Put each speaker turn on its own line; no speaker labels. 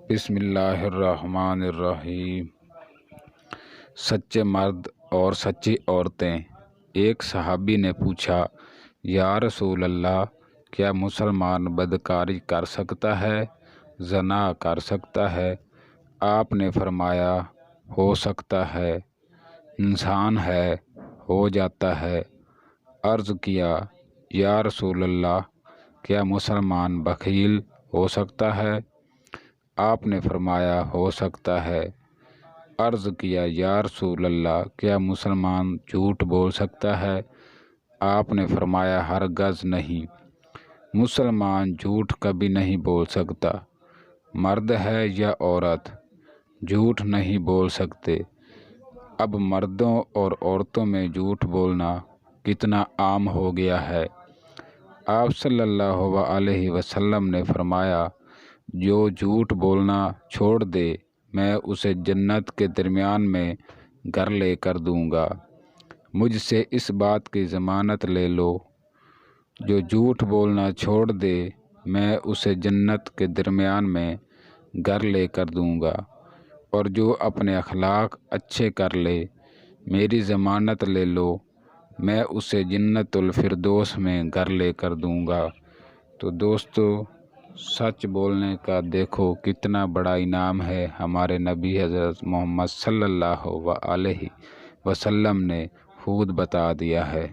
بسم اللہ الرحمن الرحیم۔ سچے مرد اور سچی عورتیں۔ ایک صحابی نے پوچھا، یا رسول اللہ، کیا مسلمان بدکاری کر سکتا ہے، زنا کر سکتا ہے؟ آپ نے فرمایا، ہو سکتا ہے، انسان ہے، ہو جاتا ہے۔ عرض کیا، یا رسول اللہ، کیا مسلمان بخیل ہو سکتا ہے؟ آپ نے فرمایا، ہو سکتا ہے۔ عرض کیا، یا رسول اللہ، کیا مسلمان جھوٹ بول سکتا ہے؟ آپ نے فرمایا، ہرگز نہیں، مسلمان جھوٹ کبھی نہیں بول سکتا، مرد ہے یا عورت، جھوٹ نہیں بول سکتے۔ اب مردوں اور عورتوں میں جھوٹ بولنا کتنا عام ہو گیا ہے۔ آپ صلی اللہ علیہ وسلم نے فرمایا، جو جھوٹ بولنا چھوڑ دے، میں اسے جنت کے درمیان میں گھر لے کر دوں گا۔ مجھ سے اس بات کی ضمانت لے لو، جو جھوٹ بولنا چھوڑ دے، میں اسے جنت کے درمیان میں گھر لے کر دوں گا، اور جو اپنے اخلاق اچھے کر لے، میری ضمانت لے لو، میں اسے جنت الفردوس میں گھر لے کر دوں گا۔ تو دوستو، سچ بولنے کا دیکھو کتنا بڑا انعام ہے، ہمارے نبی حضرت محمد صلی اللہ علیہ وسلم نے خود بتا دیا ہے۔